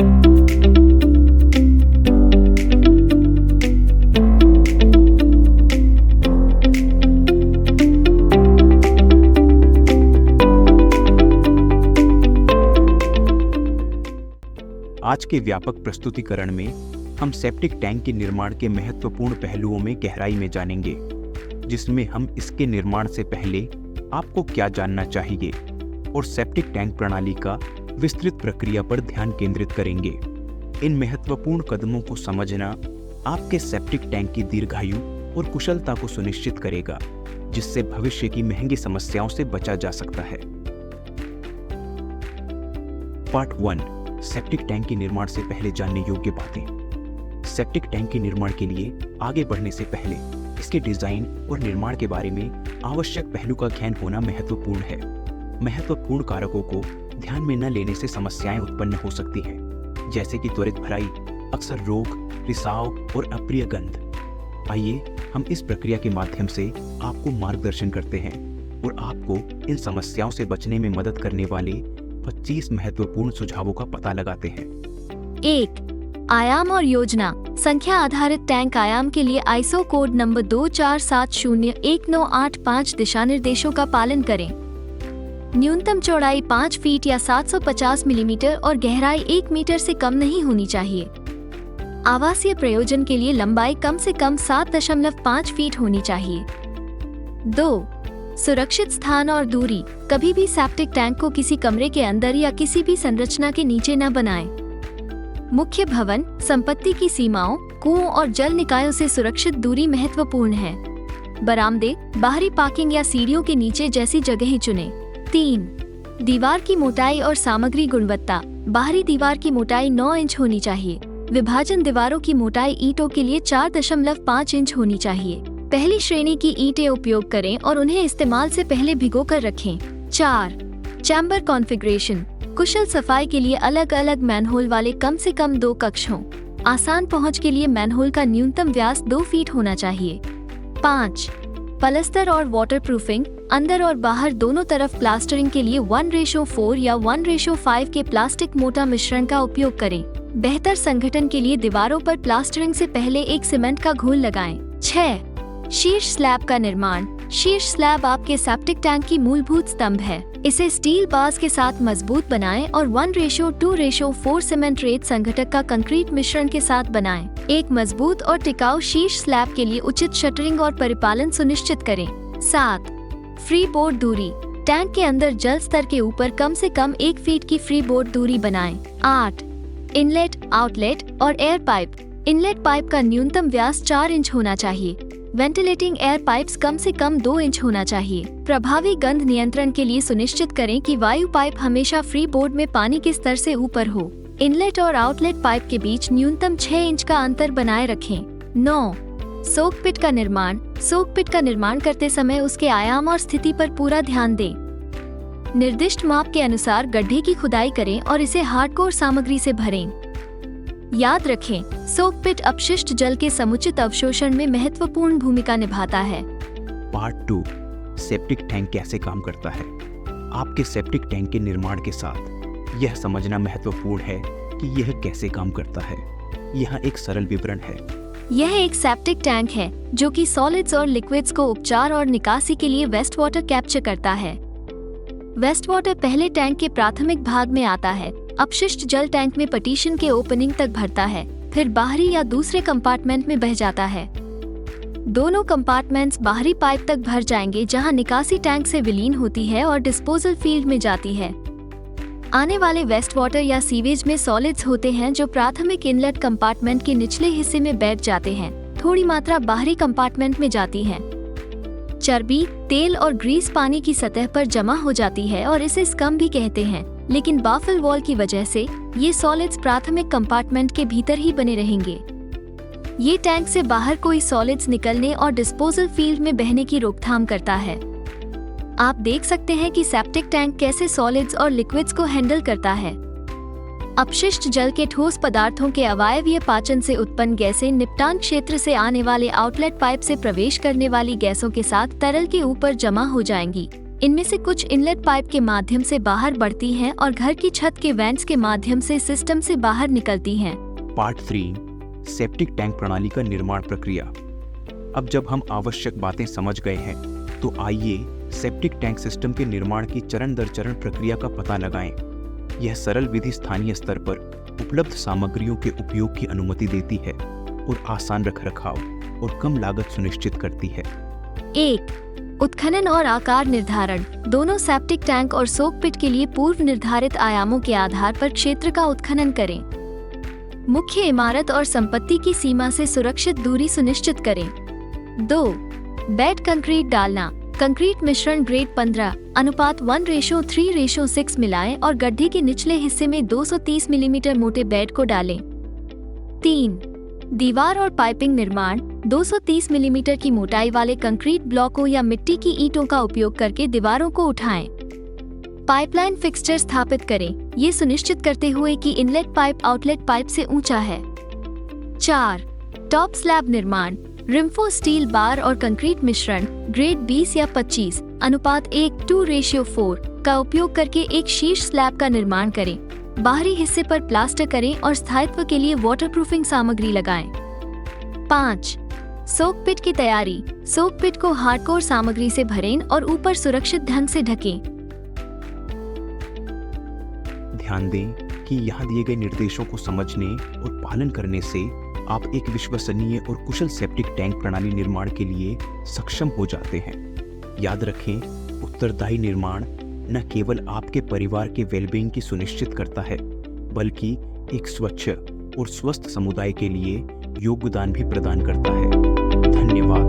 आज के व्यापक प्रस्तुतिकरण में हम सेप्टिक टैंक के निर्माण के महत्वपूर्ण पहलुओं में गहराई में जानेंगे, जिसमें हम इसके निर्माण से पहले आपको क्या जानना चाहिए और सेप्टिक टैंक प्रणाली का विस्तृत प्रक्रिया पर ध्यान केंद्रित करेंगे। इन महत्वपूर्ण कदमों को समझना आपके सेप्टिक टैंक की दीर्घायु और कुशलता को सुनिश्चित करेगा, जिससे भविष्य की महंगी समस्याओं से बचा जा सकता है। पार्ट 1, सेप्टिक टैंक के निर्माण से पहले जानने योग्य बातें। सेप्टिक टैंक के निर्माण के लिए आगे बढ़ने से पहले इसके डिजाइन और निर्माण के बारे में आवश्यक पहलू का ज्ञान होना महत्वपूर्ण है। महत्वपूर्ण कारकों को ध्यान में न लेने से समस्याएं उत्पन्न हो सकती हैं, जैसे कि त्वरित भराई, अक्सर रोग, रिसाव और अप्रिय गंध। आइए हम इस प्रक्रिया के माध्यम से आपको मार्गदर्शन करते हैं और आपको इन समस्याओं से बचने में मदद करने वाले 25 महत्वपूर्ण सुझावों का पता लगाते हैं। 1. आयाम और योजना। संख्या आधारित टैंक आयाम के लिए आईएसओ कोड नंबर 24701985 दिशा निर्देशों का पालन करें। न्यूनतम चौड़ाई 5 फीट या 750 मिलीमीटर और गहराई 1 मीटर से कम नहीं होनी चाहिए। आवासीय प्रयोजन के लिए लंबाई कम से कम 7.5 फीट होनी चाहिए। 2. सुरक्षित स्थान और दूरी। कभी भी सेप्टिक टैंक को किसी कमरे के अंदर या किसी भी संरचना के नीचे न बनाएं। मुख्य भवन, संपत्ति की सीमाओं, कुओं और जल निकायों से सुरक्षित दूरी महत्वपूर्ण है। बरामदे, बाहरी पार्किंग या सीढ़ियों के नीचे जैसी जगहें चुनें। 3. दीवार की मोटाई और सामग्री गुणवत्ता। बाहरी दीवार की मोटाई 9 इंच होनी चाहिए। विभाजन दीवारों की मोटाई ईंटों के लिए 4.5 इंच होनी चाहिए। पहली श्रेणी की ईंटें उपयोग करें और उन्हें इस्तेमाल से पहले भिगोकर रखें। 4. Chamber configuration. कुशल सफाई के लिए अलग अलग मैनहोल वाले कम से कम 2 कक्ष हों। आसान पहुंच के लिए मैनहोल का न्यूनतम व्यास 2 फीट होना चाहिए। 5. पलस्तर और वाटरप्रूफिंग। अंदर और बाहर दोनों तरफ प्लास्टरिंग के लिए 1:4 या 1:5 के प्लास्टिक मोटा मिश्रण का उपयोग करें। बेहतर संगठन के लिए दीवारों पर प्लास्टरिंग से पहले एक सीमेंट का घोल लगाएं। 6. शीर्ष स्लैब का निर्माण। शीर्ष स्लैब आपके सेप्टिक टैंक की मूलभूत स्तंभ है। इसे स्टील बार्स के साथ मजबूत बनाएं और 1:2:4 सीमेंट रेत संघटक का कंक्रीट मिश्रण के साथ बनाएं। एक मजबूत और टिकाऊ शीर्ष स्लैब के लिए उचित शटरिंग और परिपालन सुनिश्चित करें। 7. फ्री बोर्ड दूरी। टैंक के अंदर जल स्तर के ऊपर कम से कम 1 फीट की फ्री बोर्ड दूरी बनाएं। 8. इनलेट, आउटलेट और एयर पाइप। इनलेट पाइप का न्यूनतम व्यास 4 इंच होना चाहिए। वेंटिलेटिंग एयर पाइप्स कम से कम 2 इंच होना चाहिए। प्रभावी गंध नियंत्रण के लिए सुनिश्चित करें कि वायु पाइप हमेशा फ्री बोर्ड में पानी के स्तर से ऊपर हो। इनलेट और आउटलेट पाइप के बीच न्यूनतम 6 इंच का अंतर बनाए रखें। 9. सोक पिट का निर्माण। सोक पिट का निर्माण करते समय उसके आयाम और स्थिति पर पूरा ध्यान दें। निर्दिष्ट माप के अनुसार गड्ढे की खुदाई करें और इसे हार्डकोर सामग्री से भरें। याद रखें, सोक पिट अपशिष्ट जल के समुचित अवशोषण में महत्वपूर्ण भूमिका निभाता है। पार्ट 2, सेप्टिक टैंक कैसे काम करता है। आपके सेप्टिक टैंक के निर्माण के साथ यह समझना महत्वपूर्ण है कि यह कैसे काम करता है। यहाँ एक सरल विवरण है। यह एक सेप्टिक टैंक है जो कि सॉलिड्स और लिक्विड्स को उपचार और निकासी के लिए वेस्ट वाटर कैप्चर करता है। वेस्ट वाटर पहले टैंक के प्राथमिक भाग में आता है। अपशिष्ट जल टैंक में पटिशन के ओपनिंग तक भरता है, फिर बाहरी या दूसरे कंपार्टमेंट में बह जाता है। दोनों कंपार्टमेंट्स बाहरी पाइप तक भर जाएंगे, जहां निकासी टैंक से विलीन होती है और डिस्पोजल फील्ड में जाती है। आने वाले वेस्ट वाटर या सीवेज में सॉलिड्स होते हैं जो प्राथमिक इनलेट कंपार्टमेंट के निचले हिस्से में बैठ जाते हैं। थोड़ी मात्रा बाहरी कंपार्टमेंट में जाती है। चर्बी, तेल और ग्रीस पानी की सतह पर जमा हो जाती है और इसे स्कम भी कहते हैं, लेकिन बाफल वॉल की वजह से ये सॉलिड्स प्राथमिक कंपार्टमेंट के भीतर ही बने रहेंगे। ये टैंक से बाहर कोई सॉलिड्स निकलने और डिस्पोजल फील्ड में बहने की रोकथाम करता है। आप देख सकते हैं कि सेप्टिक टैंक कैसे सॉलिड्स और लिक्विड्स को हैंडल करता है। अपशिष्ट जल के ठोस पदार्थों के अवायवीय पाचन से उत्पन्न गैसें निपटान क्षेत्र से आने वाले आउटलेट पाइप से प्रवेश करने वाली गैसों के साथ तरल के ऊपर जमा हो जाएंगी। इनमें से कुछ इनलेट पाइप के माध्यम से बाहर बढ़ती हैं और घर की छत के वेंट्स के माध्यम से सिस्टम से बाहर निकलती हैं। पार्ट 3 सेप्टिक टैंक प्रणाली का निर्माण प्रक्रिया। अब जब हम आवश्यक बातें समझ गए हैं तो आइए सेप्टिक टैंक सिस्टम के निर्माण की चरण दर चरण प्रक्रिया का पता लगाएं। यह सरल विधि स्थानीय स्तर पर उपलब्ध सामग्रियों के उपयोग की अनुमति देती है और आसान रखरखाव और कम लागत सुनिश्चित करती है। 1. उत्खनन और आकार निर्धारण। दोनों सेप्टिक टैंक और सोक पिट के लिए पूर्व निर्धारित आयामों के आधार पर क्षेत्र का उत्खनन करें। मुख्य इमारत और संपत्ति की सीमा से सुरक्षित दूरी सुनिश्चित करें। 2. बेड कंक्रीट डालना। कंक्रीट मिश्रण ग्रेड 15 अनुपात 1:3:6 मिलाएं और गड्ढे के निचले हिस्से में 230 मिलीमीटर मोटे बेड को डालें। 3. दीवार और पाइपिंग निर्माण। 230 मिलीमीटर की मोटाई वाले कंक्रीट ब्लॉकों या मिट्टी की ईंटों का उपयोग करके दीवारों को उठाएं। पाइपलाइन फिक्सचर स्थापित करें, ये सुनिश्चित करते हुए कि इनलेट पाइप आउटलेट पाइप से ऊंचा है। 4. टॉप स्लैब निर्माण। रिम्फो स्टील बार और कंक्रीट मिश्रण ग्रेड 20 या 25 अनुपात 1:4 का उपयोग करके एक शीर्ष स्लैब का निर्माण करें। बाहरी हिस्से पर प्लास्टर करें और स्थायित्व के लिए वाटरप्रूफिंग सामग्री लगाएं। 5. सोक पिट की तैयारी। सोक पिट को हार्डकोर सामग्री से भरें और ऊपर सुरक्षित ढंग से ढकें। ध्यान दें कि यहाँ दिए गए निर्देशों को समझने और पालन करने से आप एक विश्वसनीय और कुशल सेप्टिक टैंक प्रणाली निर्माण के लिए सक्षम हो जाते हैं। याद रखें, उत्तरदायी निर्माण न केवल आपके परिवार के वेलबींग की सुनिश्चित करता है, बल्कि एक स्वच्छ और स्वस्थ समुदाय के लिए योगदान भी प्रदान करता है। धन्यवाद।